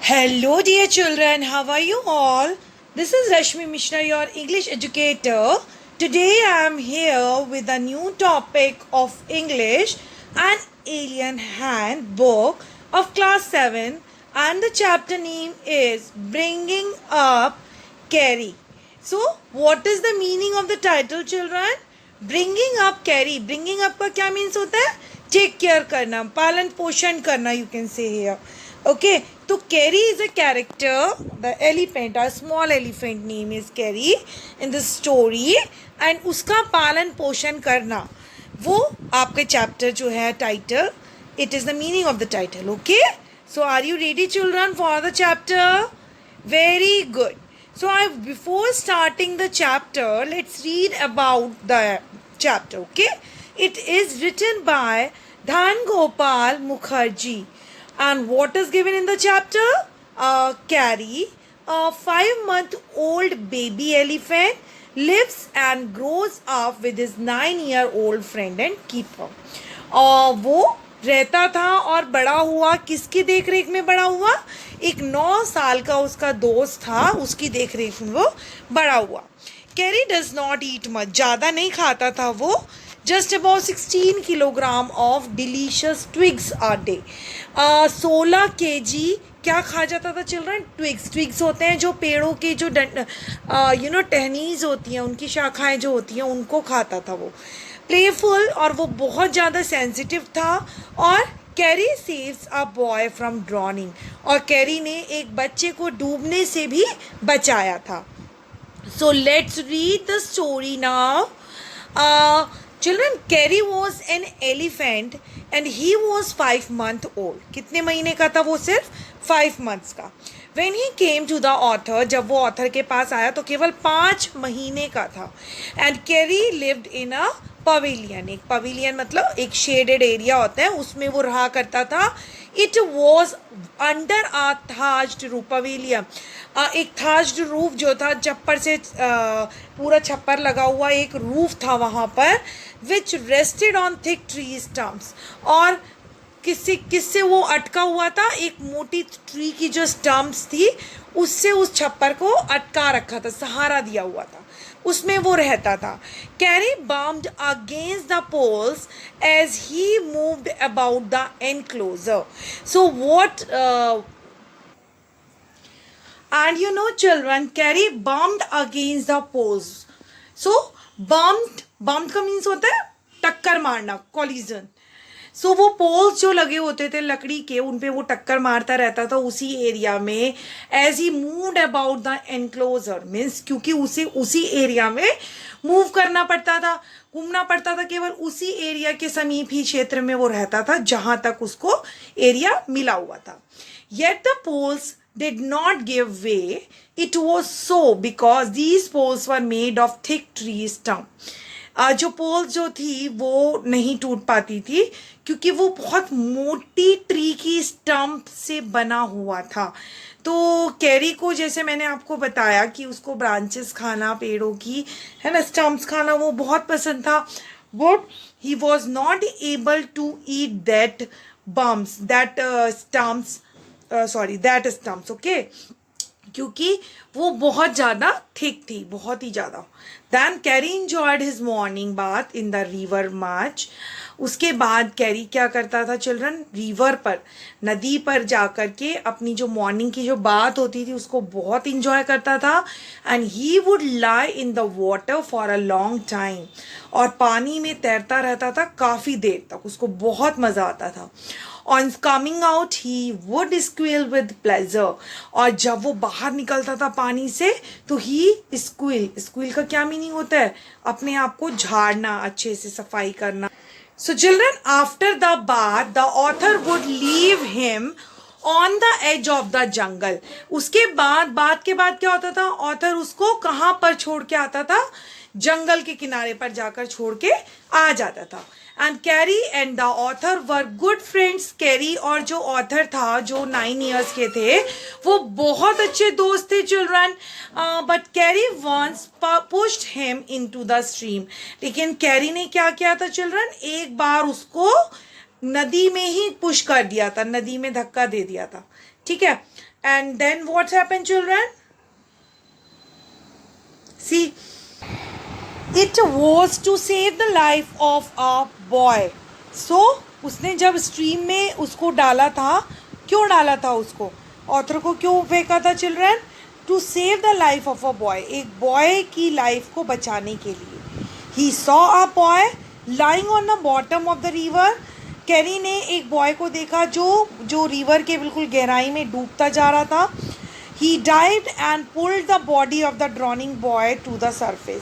Hello, dear children. How are you all? This is Rashmi Mishra, your English educator. Today I am here with a new topic of English, an alien handbook of class 7, and the chapter name is Bringing Up Carrie. So, what is the meaning of the title, children? Bringing up Carrie. Bringing up का क्या means होता है? Take care करना, पालन पोषण करना, you can say here. Okay, तो Carrie is a character, the elephant, a small elephant name is Carrie in the story, and उसका पालन पोषण करना वो आपके chapter जो है title, it is the meaning of the title. Okay, so are you ready, children, for the chapter? Very good. So before starting the chapter, let's read about the chapter. Okay, it is written by Dhan Gopal Mukherjee. And what is given in the chapter? Carrie, a 5-month-old baby elephant, lives and grows up with his 9-year-old friend and keeper. वो रहता था और बड़ा हुआ, किसकी देख रेख में बड़ा हुआ? एक 9 साल का उसका दोस्त था, उसकी देख रेख में वो बड़ा हुआ. Carrie does not eat much. ज़्यादा नहीं खाता था वो. Just about 16 kilogram of delicious twigs a day. 16 kg क्या खा जाता था चिल्ड्रन? ट्विग्स होते हैं जो पेड़ों के जो टहनीज होती हैं, उनकी शाखाएं जो होती हैं उनको खाता था वो. प्लेफुल, और वो बहुत ज़्यादा सेंसिटिव था. और carry saves a boy from drowning, और कैरी ने एक बच्चे को डूबने से भी बचाया था. So let's read the story now. Children, Carrie was an elephant and he was 5 months old. कितने महीने का था वो? सिर्फ 5 months का. When he came to the author, जब वो author के पास आया तो केवल 5 महीने का था. And Carrie lived in a pavilion. एक pavilion मतलब एक shaded area होता है, उसमें वो रहा करता था. It was under a thatched roof. pavilion. एक thatched roof जो था, छप्पर से पूरा छप्पर लगा हुआ एक रूफ था वहाँ पर, which rested on thick tree stumps. और किससे वो अटका हुआ था? एक मोटी ट्री की जो स्टम्प्स थी उससे उस छप्पर को अटका रखा था, सहारा दिया हुआ था, उसमें वो रहता था. Carrie bumped against the poles as he moved about the enclosure. So what and you know children, Carrie bumped against the poles. So bumped का मीन्स होता है टक्कर मारना, collision. सो वो पोल्स जो लगे होते थे लकड़ी के, उन पे वो टक्कर मारता रहता था उसी एरिया में. As he moved about the enclosure, means क्योंकि उसी एरिया में मूव करना पड़ता था, घूमना पड़ता था, केवल उसी एरिया के समीप ही क्षेत्र में वो रहता था जहां तक उसको एरिया मिला हुआ था. Yet the poles did not give way. It was so because these poles were made of thick tree stump. जो पोल जो थी वो नहीं टूट पाती थी क्योंकि वो बहुत मोटी ट्री की स्टम्प से बना हुआ था. तो कैरी को, जैसे मैंने आपको बताया कि उसको ब्रांचेस खाना, पेड़ों की, है ना, स्टम्प्स खाना वो बहुत पसंद था. But he was not able to eat that buns, that stumps, okay, क्योंकि वो बहुत ज़्यादा थिक थी, बहुत ही ज़्यादा. Then Carrie enjoyed his morning bath in the river much. उसके बाद कैरी क्या करता था चिल्ड्रन? रिवर पर, नदी पर जाकर के अपनी जो मॉर्निंग की जो बात होती थी उसको बहुत इंजॉय करता था. And he would lie in the water for a long time, और पानी में तैरता रहता था काफ़ी देर तक, उसको बहुत मज़ा आता था. On coming out he would squeal with pleasure, और जब वो बाहर निकलता था पानी से तो he squeal का क्या मीनिंग होता है? अपने आप को झाड़ना, अच्छे से सफाई करना. So children, after the bath the author would leave him on the edge of the jungle. उसके बाद, बात के बाद क्या होता था? ऑथर उसको कहाँ पर छोड़ के आता था? जंगल के किनारे पर जाकर छोड़ के आ जाता था. And carry and the author were good friends. Carry और जो ऑथर था, जो 9 years के थे, वो बहुत अच्छे दोस्त थे children. But Kari once pushed him into the stream. लेकिन कैरी ने क्या किया था चिल्ड्रन? एक बार उसको नदी में ही पुश कर दिया था, नदी में धक्का दे दिया था, ठीक है। And then what's happened children, see it was to save the life of a boy. So उसने जब स्ट्रीम में उसको डाला था, क्यों डाला था उसको, ऑथर को क्यों फेंका था children, to save the life of a boy, एक बॉय की लाइफ को बचाने के लिए। He saw a boy lying on the bottom of the river, Kari ने एक बॉय को देखा जो रिवर के बिल्कुल गहराई में डूबता जा रहा था। He dived and pulled the body of the drowning boy to the surface,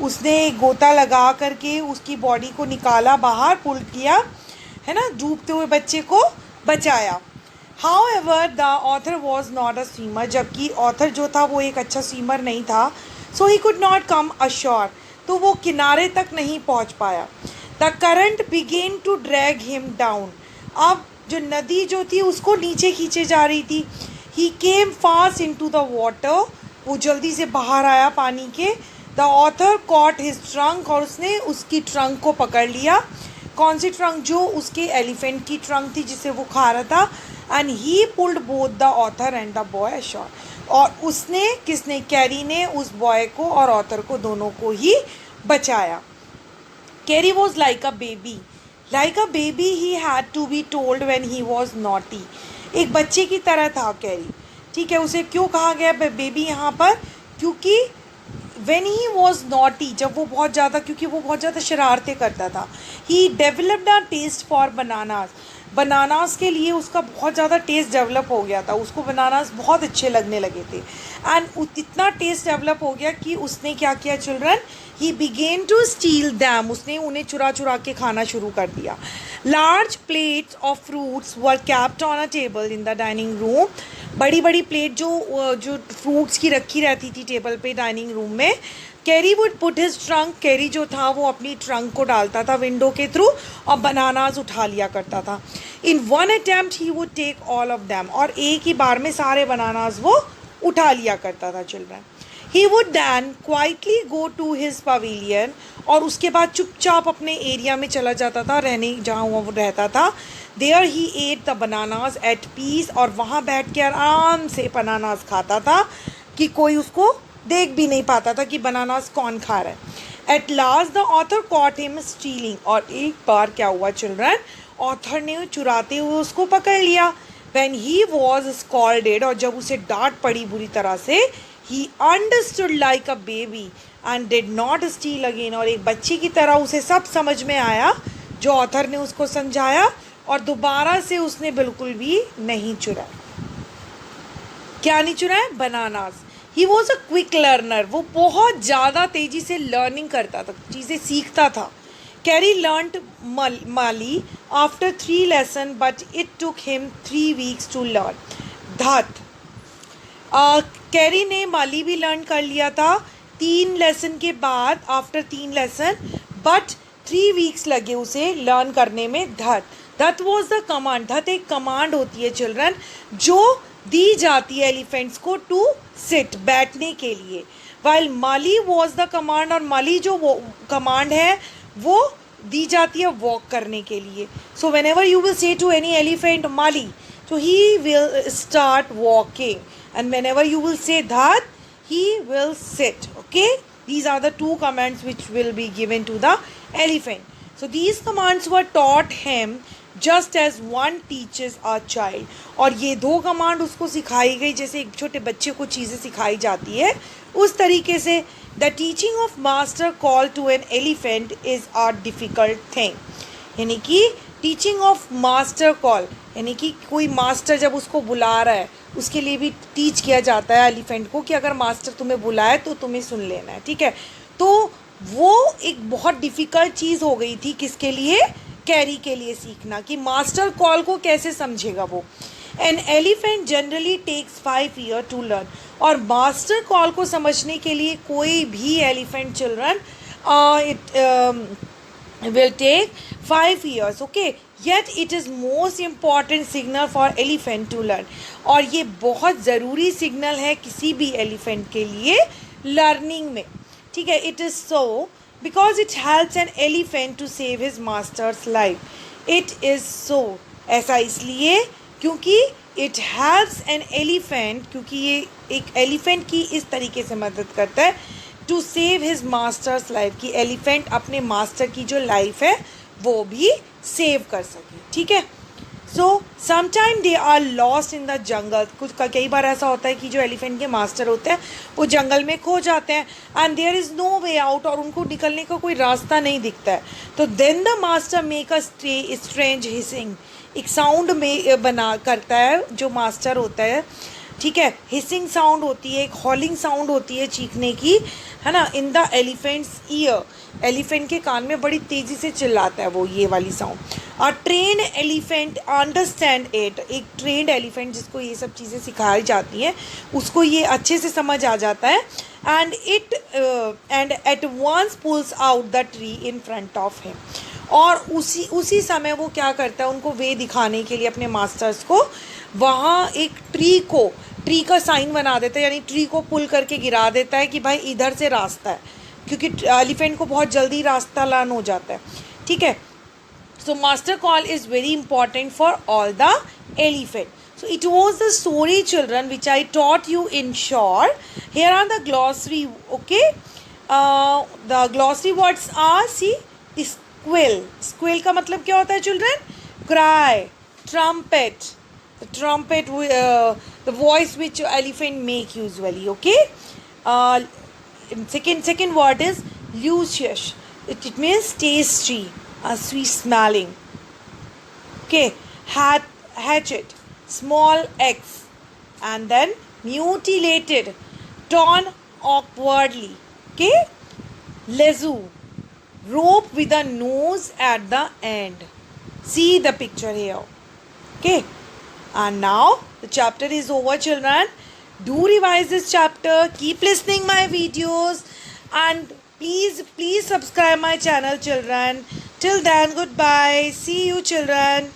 उसने एक गोता लगा करके उसकी बॉडी को निकाला बाहर, पुल किया, है ना, डूबते हुए बच्चे को बचाया। However, the author was not a swimmer, जबकि ऑथर जो था वो एक अच्छा स्विमर नहीं था। So he could not come ashore, तो वो किनारे तक नहीं पहुंच पाया। The current began to drag him down, अब जो नदी जो थी उसको नीचे खींचे जा रही थी। He came fast into the water, वो जल्दी से बाहर आया पानी के। The author caught his trunk, और उसने उसकी ट्रंक को पकड़ लिया। कौन सी ट्रंक, जो उसके एलिफेंट की ट्रंक थी जिसे वो खा रहा था। And he pulled both the author and the boy assure, और उसने, किसने, कैरी ने उस बॉय को और ऑथर को दोनों को ही बचाया। Kari was like a baby he had to be told when he was naughty, एक बच्चे की तरह था कैरी, ठीक है। उसे क्यों कहा गया बेबी यहाँ पर, क्योंकि when he was naughty, जब वो बहुत ज़्यादा, क्योंकि वो बहुत ज़्यादा शरारतें करता था। he developed a taste for bananas के लिए उसका बहुत ज़्यादा टेस्ट डेवलप हो गया था, उसको बनानास बहुत अच्छे लगने लगे थे। एंड इतना टेस्ट डेवलप हो गया कि उसने क्या किया children, he began to steal them, उसने उन्हें चुरा चुरा के खाना शुरू कर दिया। Large plates of fruits were kept on a table in the dining room, बड़ी बड़ी प्लेट जो फ्रूट्स की रखी रहती थी टेबल पे डाइनिंग रूम में। Carry would put his trunk, carry जो था वो अपनी ट्रंक को डालता था विंडो के थ्रू और बनानाज उठा लिया करता था। In one attempt he would take all of them, और एक ही बार में सारे बनानाज वो उठा लिया करता था children. He would then quietly go to his pavilion, और उसके बाद चुपचाप अपने एरिया में चला जाता था रहने, जहाँ वो रहता था। There he ate the bananas at peace, और वहाँ बैठ के आराम से बनानाज खाता था कि कोई उसको देख भी नहीं पाता था कि बनानास कौन खा रहा है। At last the author cot him stealing, और एक बार क्या हुआ चिल्ड्रन, ऑथर ने चुराते हुए उसको पकड़ लिया। व्हेन ही वॉज स्कॉल्डेड, और जब उसे डांट पड़ी बुरी तरह से, he understood like a baby and did not steel again, और एक बच्ची की तरह उसे सब समझ में आया जो ऑथर ने उसको समझाया, और दोबारा से उसने बिल्कुल भी नहीं चुराया। क्या नहीं चुराया, bananas. He was a quick learner, वो बहुत ज़्यादा तेज़ी से लर्निंग करता था, चीज़ें सीखता था। Kari learned mali after 3 lesson, but it took him 3 weeks to learn that. Kari ने माली भी लर्न कर लिया था 3 लेसन के बाद, आफ्टर 3 लेसन, बट 3 वीक्स लगे उसे लर्न करने में धत। धत वॉज द कमांड, धत एक कमांड होती है चिल्ड्रन जो दी जाती है एलिफेंट्स को टू सिट, बैठने के लिए। While Mali was the command, और माली जो वो कमांड है वो दी जाती है वॉक करने के लिए। So whenever you will say to any elephant माली, so he will start walking, and whenever you will say that, he will sit. Okay, these are the 2 commands which will be given to the elephant. So these commands were taught him just as one teaches a child. और ये 2 command उसको सिखाई गई जैसे एक छोटे बच्चे को चीज़ें सिखाई जाती है उस तरीके से। The teaching of master call to an elephant is a difficult thing. यानी कि टीचिंग ऑफ मास्टर कॉल, यानी कि कोई मास्टर जब उसको बुला रहा है उसके लिए भी टीच किया जाता है एलिफेंट को कि अगर मास्टर तुम्हें बुलाए तो तुम्हें सुन लेना है, ठीक है। तो वो एक बहुत डिफ़िकल्ट चीज़ हो गई थी किसके लिए, कैरी के लिए सीखना कि मास्टर कॉल को कैसे समझेगा वो। An elephant generally takes 5 year to learn, और मास्टर कॉल को समझने के लिए कोई भी elephant children will take 5 years, okay, yet it is most important signal for elephant to learn. और ये बहुत ज़रूरी सिग्नल है किसी भी एलिफेंट के लिए लर्निंग में, ठीक है। It is so because it helps an elephant to save his master's life. It is so, ऐसा इसलिए क्योंकि इट हेल्प्स एन एलिफेंट, क्योंकि ये एक एलिफेंट की इस तरीके से मदद करता है to save his master's life, कि एलिफेंट अपने मास्टर की जो लाइफ है वो भी सेव कर सके, ठीक है। So sometime they are lost in the jungle, कुछ कई बार ऐसा होता है कि जो एलिफेंट के मास्टर होते हैं वो जंगल में खो जाते हैं, and there is no way out, और उनको निकलने का कोई रास्ता नहीं दिखता है। तो then the master make a strange hissing, एक साउंड में बना करता है जो मास्टर होता है, ठीक है। हिसिंग साउंड होती है, एक हॉलिंग साउंड होती है चीखने की, है ना, in the elephants year, elephant के कान में बड़ी तेज़ी से चिल्लाता है वो, ये वाली sound. A train elephant understand it, एक ट्रेंड एलिफेंट जिसको ये सब चीज़ें सिखाई जाती हैं उसको ये अच्छे से समझ आ जाता है, and at once pulls out the tree in front of him, और उसी समय वो क्या करता है, उनको वे दिखाने के लिए अपने मास्टर्स को, वहाँ एक ट्री का साइन बना देता है, यानी ट्री को पुल करके गिरा देता है कि भाई इधर से रास्ता है, क्योंकि एलिफेंट को बहुत जल्दी रास्ता लर्न हो जाता है, ठीक है। So master call is very important for all the elephant. So it was the story, children, which I taught you in short. Here are the glossary. Okay, the glossary words are, see, squeal. Squeal का मतलब क्या होता है, children? Cry, trumpet. The trumpet, the voice which elephant make usually. Okay. Second word is luscious. It means tasty, sweet smelling. Okay, hatchet, small x, and then mutilated, torn awkwardly. Okay, lasso, rope with a nose at the end. See the picture here. Okay, and now the chapter is over, children. Do revise this chapter, keep listening my videos, and please subscribe my channel, children. Till then, goodbye. See you, children.